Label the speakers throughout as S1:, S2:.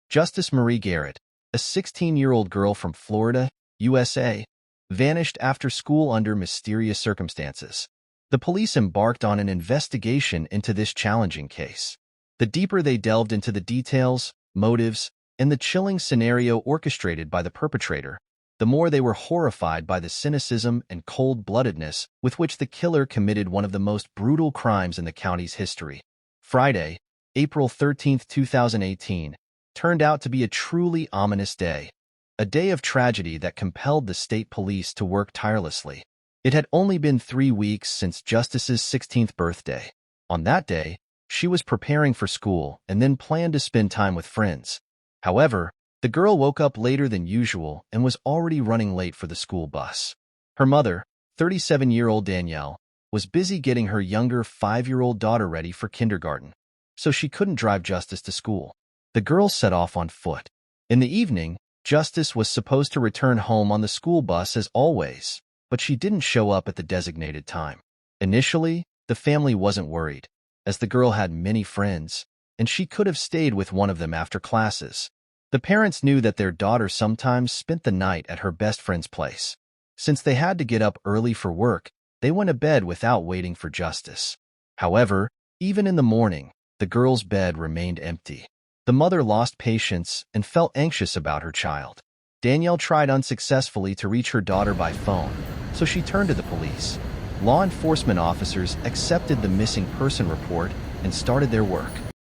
S1: Justice Marie Garrett, a 16-year-old girl from Florida, USA, vanished after school under mysterious circumstances. The police embarked on an investigation into this challenging case. The deeper they delved into the details, motives, and the chilling scenario orchestrated by the perpetrator, the more they were horrified by the cynicism and cold-bloodedness with which the killer committed one of the most brutal crimes in the county's history. Friday, April 13, 2018, turned out to be a truly ominous day, a day of tragedy that compelled the state police to work tirelessly. It had only been 3 weeks since Justice's 16th birthday. On that day, she was preparing for school and then planned to spend time with friends. However, the girl woke up later than usual and was already running late for the school bus. Her mother, 37-year-old Danielle, was busy getting her younger 5-year-old daughter ready for kindergarten, so she couldn't drive Justice to school. The girl set off on foot. In the evening, Justice was supposed to return home on the school bus as always, but she didn't show up at the designated time. Initially, the family wasn't worried, as the girl had many friends, and she could have stayed with one of them after classes. The parents knew that their daughter sometimes spent the night at her best friend's place. Since they had to get up early for work, they went to bed without waiting for Justice. However, even in the morning, the girl's bed remained empty. The mother lost patience and felt anxious about her child. Danielle tried unsuccessfully to reach her daughter by phone, so she turned to the police. Law enforcement officers accepted the missing person report and started their work.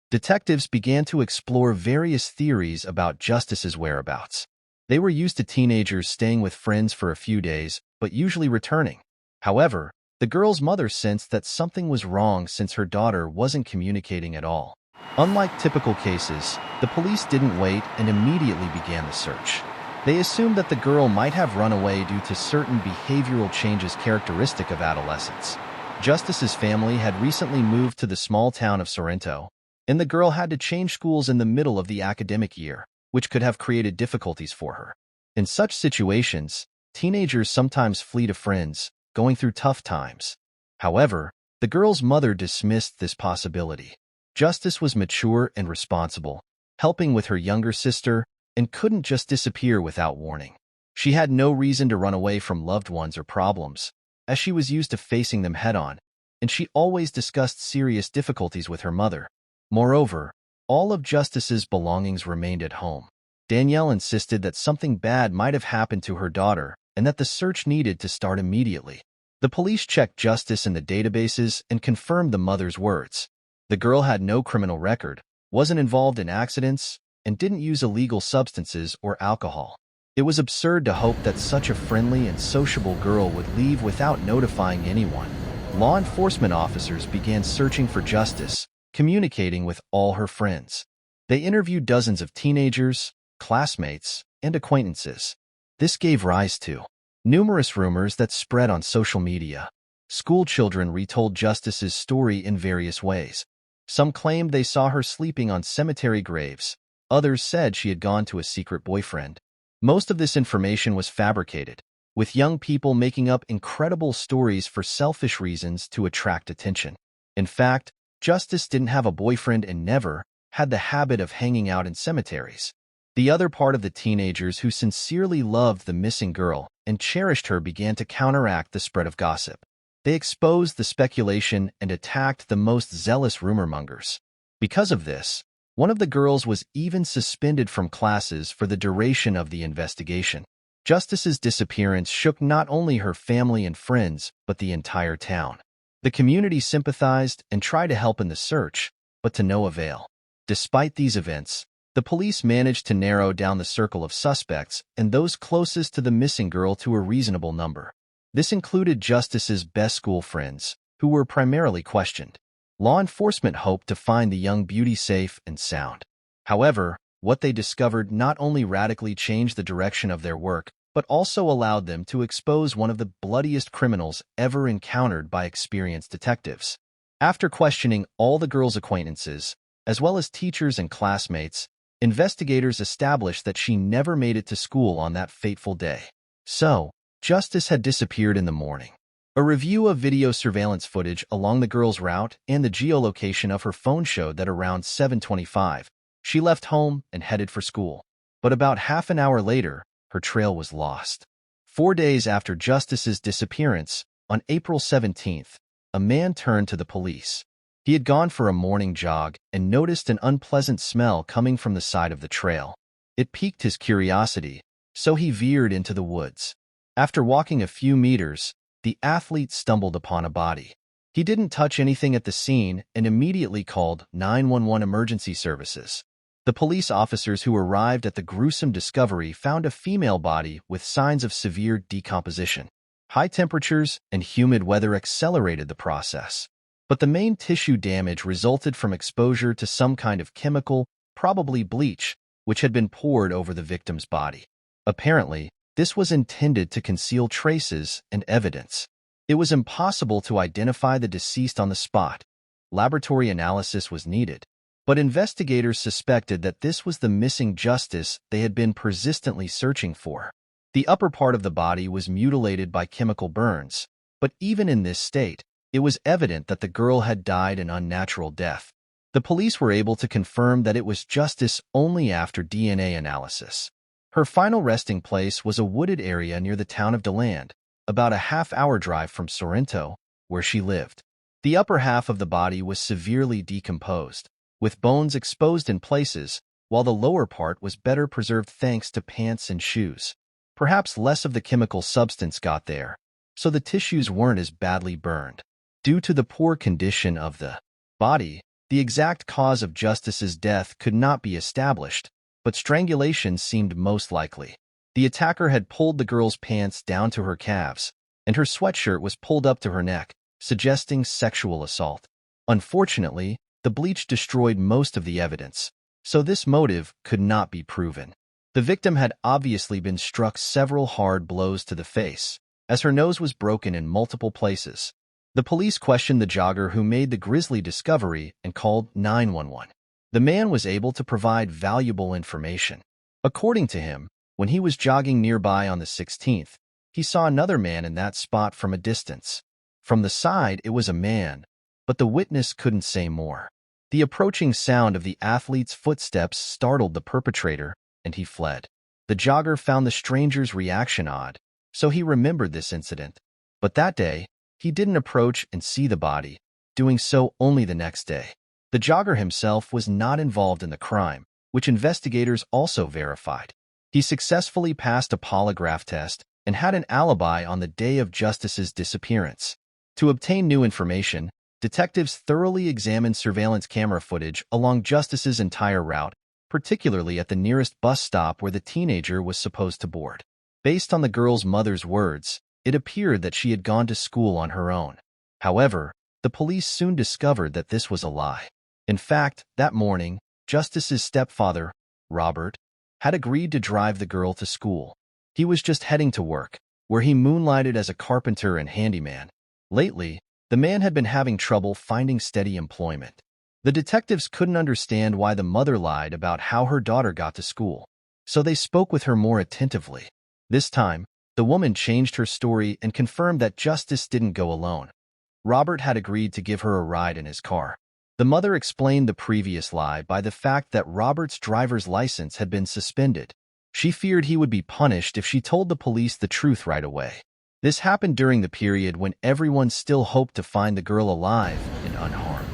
S1: Detectives began to explore various theories about Justice's whereabouts. They were used to teenagers staying with friends for a few days, but usually returning. However, the girl's mother sensed that something was wrong since her daughter wasn't communicating at all. Unlike typical cases, the police didn't wait and immediately began the search. They assumed that the girl might have run away due to certain behavioral changes characteristic of adolescence. Justice's family had recently moved to the small town of Sorrento, and the girl had to change schools in the middle of the academic year, which could have created difficulties for her. In such situations, teenagers sometimes flee to friends, going through tough times. However, the girl's mother dismissed this possibility. Justice was mature and responsible, helping with her younger sister, and couldn't just disappear without warning. She had no reason to run away from loved ones or problems, as she was used to facing them head-on, and she always discussed serious difficulties with her mother. Moreover, all of Justice's belongings remained at home. Danielle insisted that something bad might have happened to her daughter and that the search needed to start immediately. The police checked Justice in the databases and confirmed the mother's words. The girl had no criminal record, wasn't involved in accidents, and didn't use illegal substances or alcohol. It was absurd to hope that such a friendly and sociable girl would leave without notifying anyone. Law enforcement officers began searching for Justice, communicating with all her friends. They interviewed dozens of teenagers, classmates, and acquaintances. This gave rise to numerous rumors that spread on social media. School children retold Justice's story in various ways. Some claimed they saw her sleeping on cemetery graves. Others said she had gone to a secret boyfriend. Most of this information was fabricated, with young people making up incredible stories for selfish reasons to attract attention. In fact, Justice didn't have a boyfriend and never had the habit of hanging out in cemeteries. The other part of the teenagers who sincerely loved the missing girl and cherished her began to counteract the spread of gossip. They exposed the speculation and attacked the most zealous rumor-mongers. Because of this, one of the girls was even suspended from classes for the duration of the investigation. Justice's disappearance shook not only her family and friends, but the entire town. The community sympathized and tried to help in the search, but to no avail. Despite these events, the police managed to narrow down the circle of suspects and those closest to the missing girl to a reasonable number. This included Justice's best school friends, who were primarily questioned. Law enforcement hoped to find the young beauty safe and sound. However, what they discovered not only radically changed the direction of their work, but also allowed them to expose one of the bloodiest criminals ever encountered by experienced detectives. After questioning all the girl's acquaintances, as well as teachers and classmates, investigators established that she never made it to school on that fateful day. So, Justice had disappeared in the morning. A review of video surveillance footage along the girl's route and the geolocation of her phone showed that around 7:25, She left home and headed for school. But about half an hour later, her trail was lost. 4 days after Justice's disappearance, on April 17th, a man turned to the police. He had gone for a morning jog and noticed an unpleasant smell coming from the side of the trail. It piqued his curiosity, so he veered into the woods. After walking a few meters, the athlete stumbled upon a body. He didn't touch anything at the scene and immediately called 911 emergency services. The police officers who arrived at the gruesome discovery found a female body with signs of severe decomposition. High temperatures and humid weather accelerated the process. But the main tissue damage resulted from exposure to some kind of chemical, probably bleach, which had been poured over the victim's body. Apparently, this was intended to conceal traces and evidence. It was impossible to identify the deceased on the spot. Laboratory analysis was needed, but investigators suspected that this was the missing Justice they had been persistently searching for. The upper part of the body was mutilated by chemical burns, but even in this state, it was evident that the girl had died an unnatural death. The police were able to confirm that it was Justice only after DNA analysis. Her final resting place was a wooded area near the town of DeLand, about a half-hour drive from Sorrento, where she lived. The upper half of the body was severely decomposed, with bones exposed in places, while the lower part was better preserved thanks to pants and shoes. Perhaps less of the chemical substance got there, so the tissues weren't as badly burned. Due to the poor condition of the body, the exact cause of Justice's death could not be established, but strangulation seemed most likely. The attacker had pulled the girl's pants down to her calves, and her sweatshirt was pulled up to her neck, suggesting sexual assault. Unfortunately, the bleach destroyed most of the evidence, so this motive could not be proven. The victim had obviously been struck several hard blows to the face, as her nose was broken in multiple places. The police questioned the jogger who made the grisly discovery and called 911. The man was able to provide valuable information. According to him, when he was jogging nearby on the 16th, he saw another man in that spot from a distance. From the side, it was a man, but the witness couldn't say more. The approaching sound of the athlete's footsteps startled the perpetrator, and he fled. The jogger found the stranger's reaction odd, so he remembered this incident. But that day, he didn't approach and see the body, doing so only the next day. The jogger himself was not involved in the crime, which investigators also verified. He successfully passed a polygraph test and had an alibi on the day of Justice's disappearance. To obtain new information, detectives thoroughly examined surveillance camera footage along Justice's entire route, particularly at the nearest bus stop where the teenager was supposed to board. Based on the girl's mother's words, it appeared that she had gone to school on her own. However, the police soon discovered that this was a lie. In fact, that morning, Justice's stepfather, Robert, had agreed to drive the girl to school. He was just heading to work, where he moonlighted as a carpenter and handyman. Lately, the man had been having trouble finding steady employment. The detectives couldn't understand why the mother lied about how her daughter got to school, so they spoke with her more attentively. This time, the woman changed her story and confirmed that Justice didn't go alone. Robert had agreed to give her a ride in his car. The mother explained the previous lie by the fact that Robert's driver's license had been suspended. She feared he would be punished if she told the police the truth right away. This happened during the period when everyone still hoped to find the girl alive and unharmed.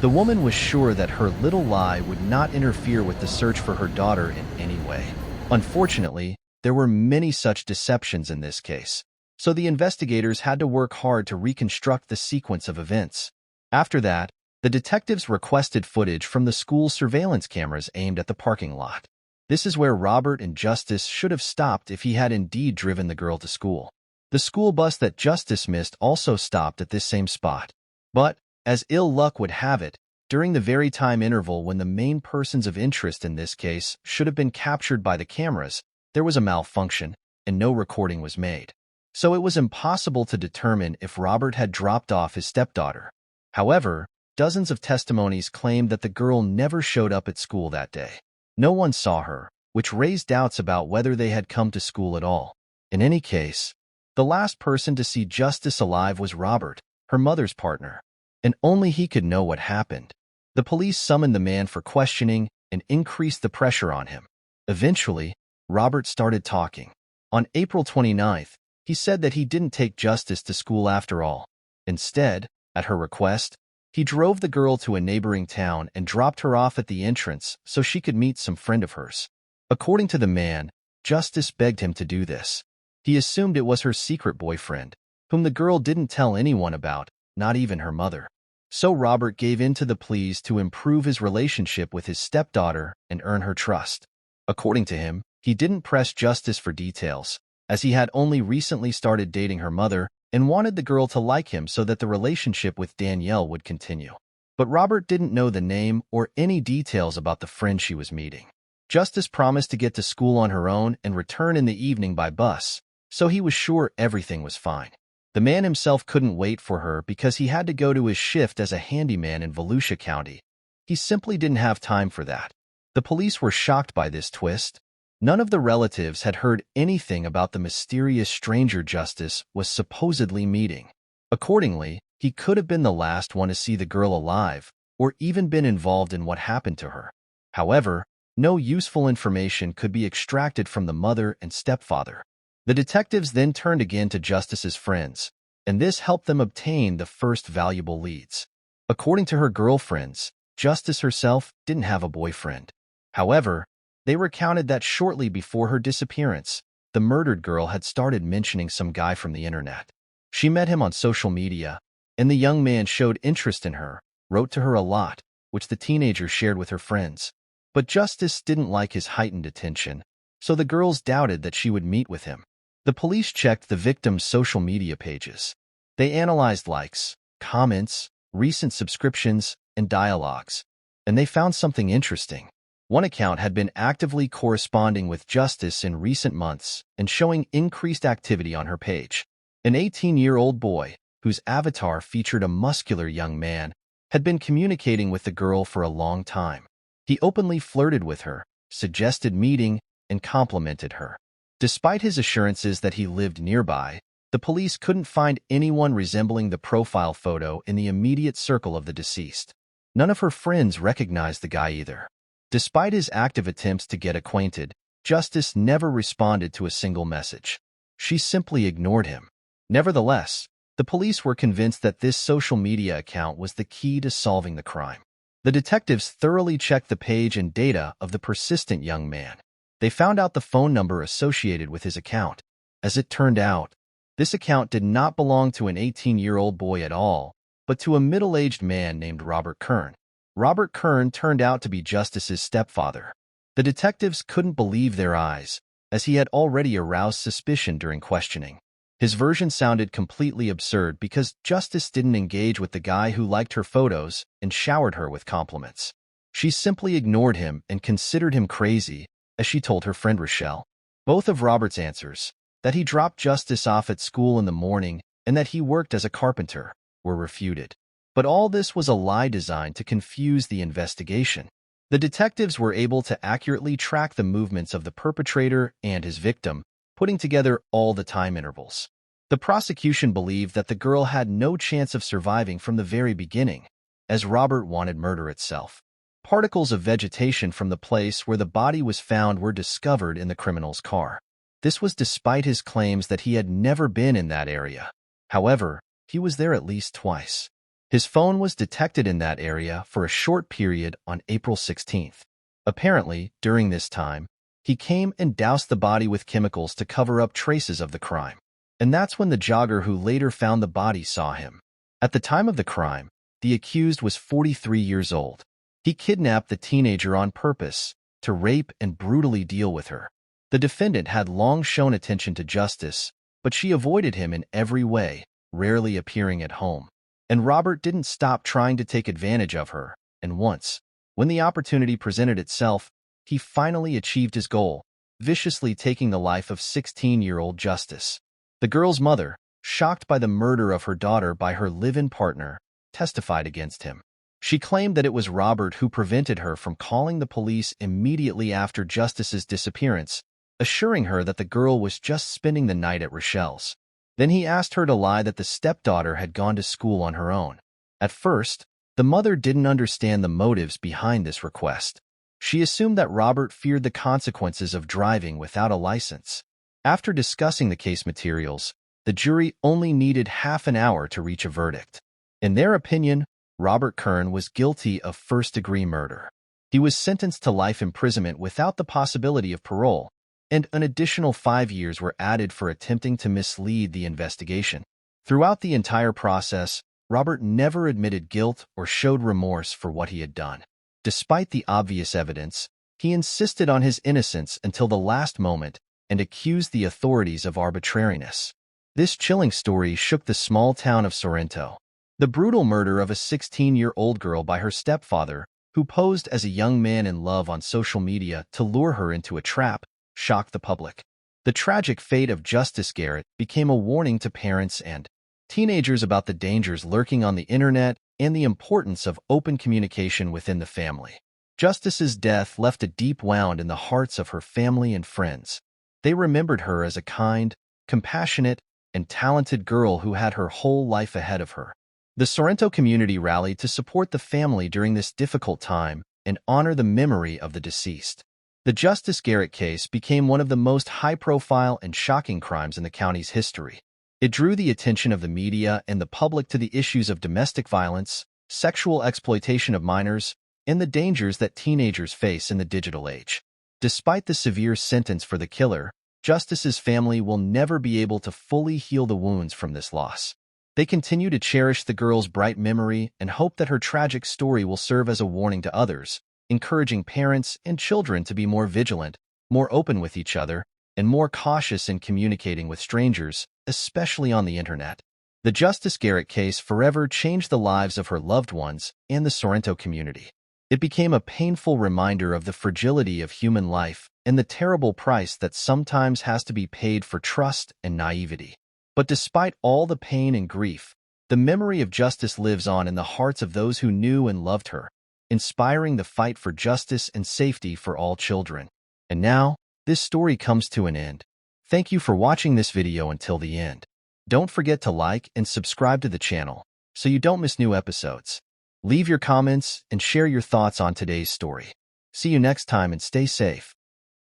S1: The woman was sure that her little lie would not interfere with the search for her daughter in any way. Unfortunately, there were many such deceptions in this case, so the investigators had to work hard to reconstruct the sequence of events. After that, the detectives requested footage from the school's surveillance cameras aimed at the parking lot. This is where Robert and Justice should have stopped if he had indeed driven the girl to school. The school bus that Justice missed also stopped at this same spot. But, as ill luck would have it, during the very time interval when the main persons of interest in this case should have been captured by the cameras, there was a malfunction, and no recording was made. So it was impossible to determine if Robert had dropped off his stepdaughter. However, dozens of testimonies claimed that the girl never showed up at school that day. No one saw her, which raised doubts about whether they had come to school at all. In any case, the last person to see Justice alive was Robert, her mother's partner, and only he could know what happened. The police summoned the man for questioning, and increased the pressure on him. Eventually, Robert started talking. On April 29th, he said that he didn't take Justice to school after all. Instead, at her request, he drove the girl to a neighboring town and dropped her off at the entrance so she could meet some friend of hers. According to the man, Justice begged him to do this. He assumed it was her secret boyfriend, whom the girl didn't tell anyone about, not even her mother. So Robert gave in to the pleas to improve his relationship with his stepdaughter and earn her trust. According to him, he didn't press Justice for details, as he had only recently started dating her mother and wanted the girl to like him so that the relationship with Danielle would continue. But Robert didn't know the name or any details about the friend she was meeting. Justice promised to get to school on her own and return in the evening by bus, so he was sure everything was fine. The man himself couldn't wait for her because he had to go to his shift as a handyman in Volusia County. He simply didn't have time for that. The police were shocked by this twist. None of the relatives had heard anything about the mysterious stranger Justice was supposedly meeting. Accordingly, he could have been the last one to see the girl alive, or even been involved in what happened to her. However, no useful information could be extracted from the mother and stepfather. The detectives then turned again to Justice's friends, and this helped them obtain the first valuable leads. According to her girlfriends, Justice herself didn't have a boyfriend. However, they recounted that shortly before her disappearance, the murdered girl had started mentioning some guy from the internet. She met him on social media, and the young man showed interest in her, wrote to her a lot, which the teenager shared with her friends. But Justice didn't like his heightened attention, so the girls doubted that she would meet with him. The police checked the victim's social media pages. They analyzed likes, comments, recent subscriptions, and dialogues, and they found something interesting. One account had been actively corresponding with Justice in recent months and showing increased activity on her page. An 18-year-old boy, whose avatar featured a muscular young man, had been communicating with the girl for a long time. He openly flirted with her, suggested meeting, and complimented her. Despite his assurances that he lived nearby, the police couldn't find anyone resembling the profile photo in the immediate circle of the deceased. None of her friends recognized the guy either. Despite his active attempts to get acquainted, Justice never responded to a single message. She simply ignored him. Nevertheless, the police were convinced that this social media account was the key to solving the crime. The detectives thoroughly checked the page and data of the persistent young man. They found out the phone number associated with his account. As it turned out, this account did not belong to an 18-year-old boy at all, but to a middle-aged man named Robert Kern. Robert Kern turned out to be Justice's stepfather. The detectives couldn't believe their eyes, as he had already aroused suspicion during questioning. His version sounded completely absurd because Justice didn't engage with the guy who liked her photos and showered her with compliments. She simply ignored him and considered him crazy, as she told her friend Rochelle. Both of Robert's answers, that he dropped Justice off at school in the morning and that he worked as a carpenter, were refuted. But all this was a lie designed to confuse the investigation. The detectives were able to accurately track the movements of the perpetrator and his victim, putting together all the time intervals. The prosecution believed that the girl had no chance of surviving from the very beginning, as Robert wanted murder itself. Particles of vegetation from the place where the body was found were discovered in the criminal's car. This was despite his claims that he had never been in that area. However, he was there at least twice. His phone was detected in that area for a short period on April 16th. Apparently, during this time, he came and doused the body with chemicals to cover up traces of the crime. And that's when the jogger who later found the body saw him. At the time of the crime, the accused was 43 years old. He kidnapped the teenager on purpose to rape and brutally deal with her. The defendant had long shown attention to Justice, but she avoided him in every way, rarely appearing at home. And Robert didn't stop trying to take advantage of her, and once, when the opportunity presented itself, he finally achieved his goal, viciously taking the life of 16-year-old Justice. The girl's mother, shocked by the murder of her daughter by her live-in partner, testified against him. She claimed that it was Robert who prevented her from calling the police immediately after Justice's disappearance, assuring her that the girl was just spending the night at Rochelle's. Then he asked her to lie that the stepdaughter had gone to school on her own. At first, the mother didn't understand the motives behind this request. She assumed that Robert feared the consequences of driving without a license. After discussing the case materials, the jury only needed half an hour to reach a verdict. In their opinion, Robert Kern was guilty of first-degree murder. He was sentenced to life imprisonment without the possibility of parole, and an additional 5 years were added for attempting to mislead the investigation. Throughout the entire process, Robert never admitted guilt or showed remorse for what he had done. Despite the obvious evidence, he insisted on his innocence until the last moment and accused the authorities of arbitrariness. This chilling story shook the small town of Sorrento. The brutal murder of a 16-year-old girl by her stepfather, who posed as a young man in love on social media to lure her into a trap, shocked the public. The tragic fate of Justice Garrett became a warning to parents and teenagers about the dangers lurking on the internet and the importance of open communication within the family. Justice's death left a deep wound in the hearts of her family and friends. They remembered her as a kind, compassionate, and talented girl who had her whole life ahead of her. The Sorrento community rallied to support the family during this difficult time and honor the memory of the deceased. The Justice Garrett case became one of the most high-profile and shocking crimes in the county's history. It drew the attention of the media and the public to the issues of domestic violence, sexual exploitation of minors, and the dangers that teenagers face in the digital age. Despite the severe sentence for the killer, Justice's family will never be able to fully heal the wounds from this loss. They continue to cherish the girl's bright memory and hope that her tragic story will serve as a warning to others, encouraging parents and children to be more vigilant, more open with each other, and more cautious in communicating with strangers, especially on the internet. The Justice Garrett case forever changed the lives of her loved ones and the Sorrento community. It became a painful reminder of the fragility of human life and the terrible price that sometimes has to be paid for trust and naivety. But despite all the pain and grief, the memory of justice lives on in the hearts of those who knew and loved her, inspiring the fight for justice and safety for all children. And now, this story comes to an end. Thank you for watching this video until the end. Don't forget to like and subscribe to the channel so you don't miss new episodes. Leave your comments and share your thoughts on today's story. See you next time and stay safe.